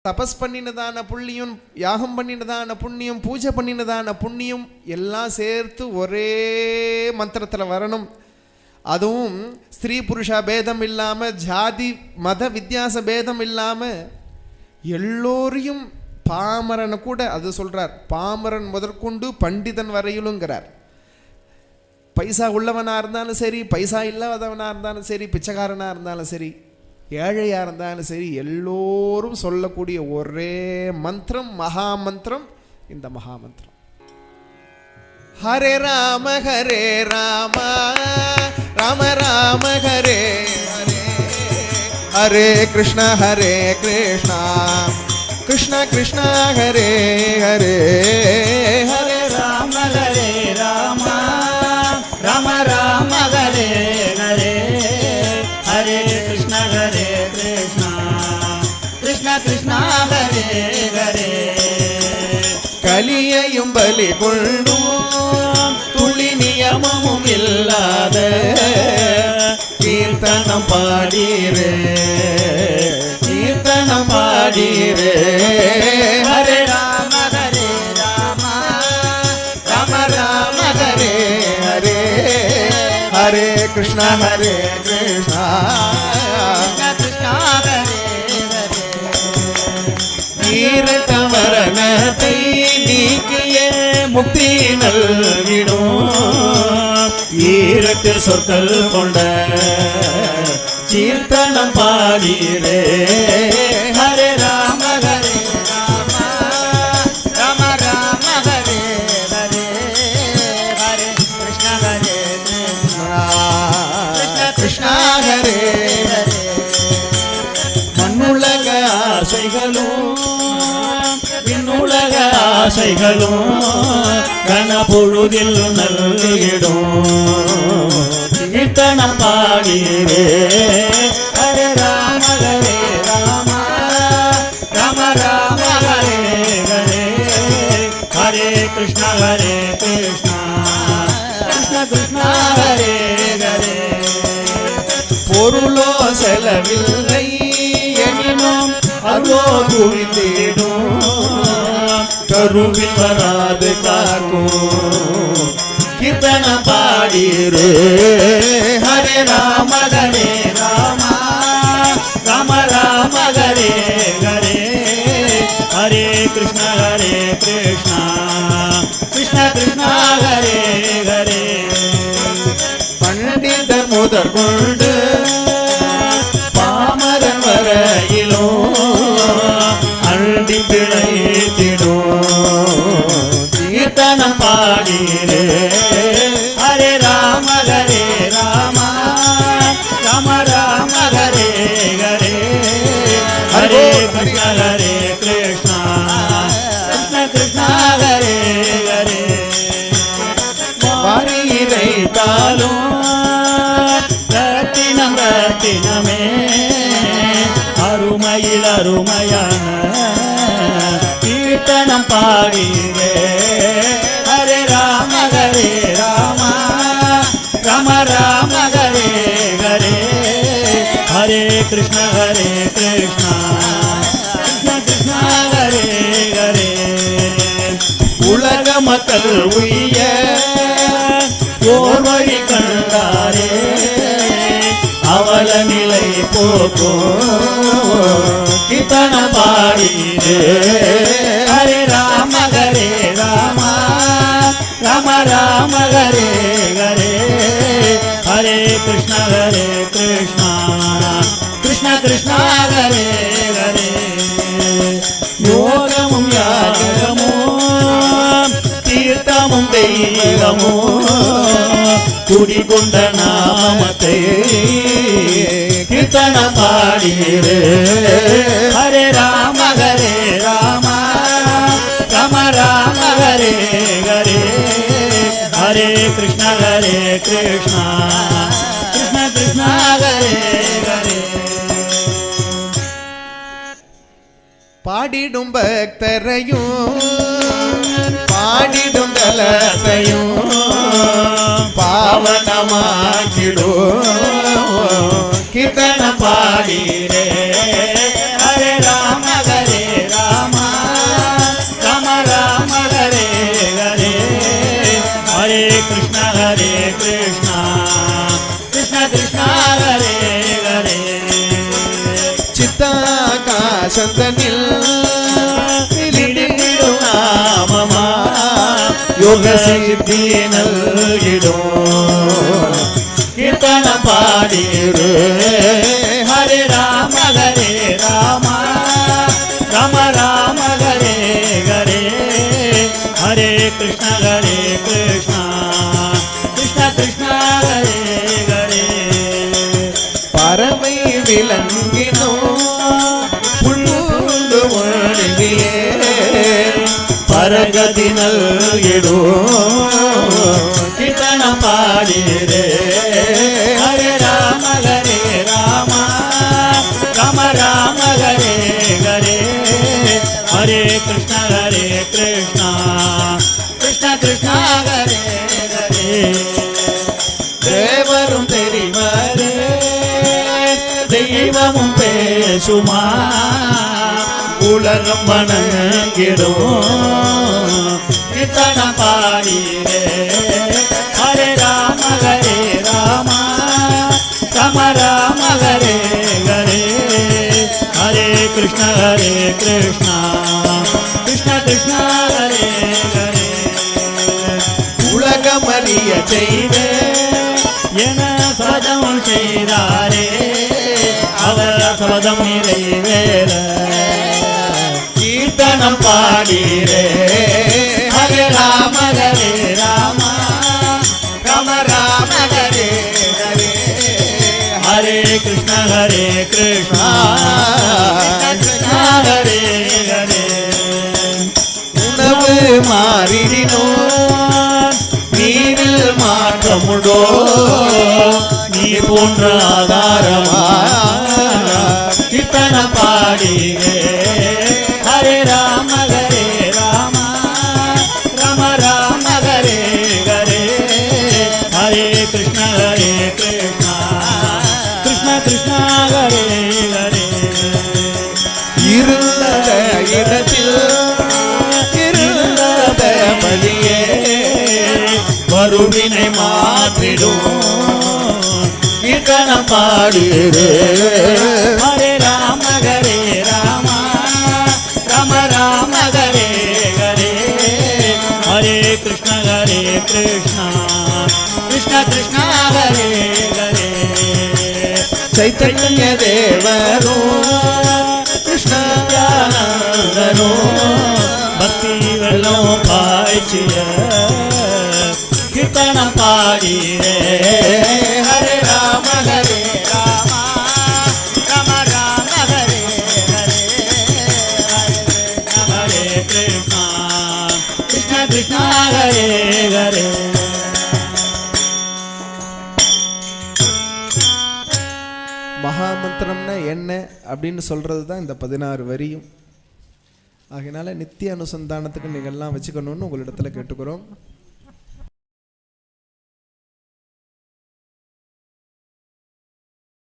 தபஸ் பண்ணினதான புண்ணியம், யாகம் பண்ணினதான புண்ணியம், பூஜை பண்ணினதான புண்ணியம் எல்லாம் சேர்த்து ஒரே மந்திரத்தில் வரணும். அதுவும் ஸ்திரீ புருஷா பேதம் இல்லாமல், ஜாதி மத வித்தியாச பேதம் இல்லாமல் எல்லோரையும், பாமரனை கூட அது சொல்கிறார், பாமரன் முதற்கொண்டு பண்டிதன் வரையிலுங்கிறார். பைசா உள்ளவனாக இருந்தாலும் சரி, பைசா இல்லாதவனாக இருந்தாலும் சரி, பிச்சைக்காரனாக இருந்தாலும் சரி, ஏழையாக இருந்தாலும் சரி, எல்லோரும் சொல்லக்கூடிய ஒரே மந்திரம், மகா மந்திரம், இந்த மகா மந்திரம். ஹரே ராம ஹரே ராம ராம ராம ஹரே ஹரே, ஹரே கிருஷ்ண கிருஷ்ண கிருஷ்ண ஹரே ஹரே, ஹரே ராம ராம ராம ஹரே ஹரே, ஹரே கிருஷ்ண கிருஷ்ண கிருஷ்ண ஹரே ஹரே. கலியையும் பலி கொள்ளும் துளி நியமமும் இல்லாத கீர்த்தனம் பாடீரே, கீர்த்தனம் பாடீரே. ஹரே ராம ராம ராம ஹரே ஹரே, ஹரே கிருஷ்ண கிருஷ்ண கிருஷ்ண ஹரே ஹரே. ஈரட்டவரணத்தை நீக்கிய முக்தி நல்கிடும் ஈரட்டு சொற்கள் கொண்ட கீர்த்தனம் பாடீரே. ஹரே ராம ராம ராம ஹரே ஹரே, ஹரே கிருஷ்ண கிருஷ்ண ஹரே ஹரே. மண்ணுலக ஆசைகளும் விண்ணுலக ஆசைகளும் கனப்பொழுதில் நல்கிடும் கீர்த்தனம் பாடீரே. ஹரே ராம ராம ராம ஹரே ஹரே, ஹரே கிருஷ்ண கிருஷ்ண கிருஷ்ண ஹரே ஹரே. பொருளோ செலவில்லை எனினும் அருளோ குவித்திடும் கருவில் வராது காக்கும் கீர்த்தனம் பாடீரே. ஹரே ராம ராம ராம ஹரே ஹரே, ஹரே கிருஷ்ண கிருஷ்ண கிருஷ்ண ஹரே ஹரே. பண்டிதர் முதற்கொண்டு பாமரன் வரையிலும் அண்டி பிழைத்திடும் கீர்த்தனம் பாடீரே. ஹரே ராம ராம ராம ஹரே ஹரே, ஹரே கிருஷ்ண கிருஷ்ண கிருஷ்ண ஹரே ஹரே. வாரியிரை தாலும் ரத்தினம் ரத்தினமே அருமையில் அருமையான கீர்த்தனம் பாடீரே. ஹரே ராம ராம ராம ஹரே ஹரே, ஹரே கிருஷ்ண கிருஷ்ண கிருஷ்ண ஹரே ஹரே. உலக மக்கள் உய்ய ஓர் வழி கண்டாரே, அவல நிலை போக்கும் கீர்த்தனம் பாடீரே. ஹரே ராம ராம ராம ஹரே ஹரே, ஹரே கிருஷ்ண கிருஷ்ண கிருஷ்ண ஹரே ஹரே. யோகமும் யாகமும் தீர்த்தமும் தெய்வமும் குடிகொண்ட நாமத்தை கீர்த்தனம் பாடீரே. ஹரே ராம ராம ராம ஹரே ஹரே, ஹரே கிருஷ்ண கிருஷ்ண கிருஷ்ண ஹரே ஹரே. பாடிடும் பக்தரையும் பாடிடும் தலத்தையும் பாவனமாக்கிடும் கீர்த்தனம் பாடீரே. ஹரே ராம கிருஷ்ணா ஹரே ஹரே சித்தாகாசந்தனில் நிடிடும் நாமமா யோக சித்தி நல்கிடும் கீர்த்தனம் பாடிரு ஹரே ராம ராம ராம ராம ஹரே ஹரே ஹரே கிருஷ்ண கிருஷ்ண கிருஷ்ண ஹரே ஹரே பறவை விலங்கினோ புல்லுண்டு ஒழுகியே பரகதி நல்கிடும் கீர்த்தனம் பாடிரே ஹரே ராம ராம ராம ராம ஹரே ஹரே ஹரே கிருஷ்ண கிருஷ்ண கிருஷ்ண ஹரே ஹரே தேவரும் தெரிவரே தெய்வமும் பேசுமா உலகம் வணங்கிடும் கீர்த்தனம் பாடிரே ஹரே ராம ராம ராம ராம ஹரே ஹரே ஹரே கிருஷ்ண கிருஷ்ண கிருஷ்ண ஹரே ஹரே உலகமறிய செய்த என சபதம் செய்தாரே அவர் சபதம் நிறைவேற கீர்த்தனம் பாடிரே ஹரே ராம ராம ராம ராம ஹரே ஹரே ஹரே கிருஷ்ண கிருஷ்ண ஹரே ஹரே உணவு மாறினோ நீரில் மாற்றமுடோ நீ போன்ற ஆதாரமா கீர்த்தனம் பாடிரே ஹரே ராம ராம ராம ராம ஹரே ஹரே ஹரே கிருஷ்ண கிருஷ்ண கிருஷ்ண ஹரே ஹரே இருந்த இடத்தில் இருந்த வழியே வருவினை மாற்றிடும் கீர்த்தனம் பாடிரே ஹரே ராம ராம ராம ராம ஹரே ஹரே ஹரே கிருஷ்ண கிருஷ்ண கிருஷ்ண ஹரே ஹரே ಚೈತನ್ಯ ದೇವರು கிருஷ்ண ஞானந்தனோ பக்தி வெள்ளம் பாய்ச்சிய கீர்த்தனம் பாடிரே ஹரே ராம ராம ராம ராம ஹரே ஹரே ஹரே கிருஷ்ண கிருஷ்ண ஹரே ஹரே மகாமந்திரம்னா என்ன அப்படின்னு சொல்றது தான் இந்த 16 வரியும். ஆகையினால நித்திய அனுசந்தானத்துக்கு நீங்கள்லாம் வச்சுக்கணும்னு உங்களிடத்துல கேட்டுக்கிறோம்.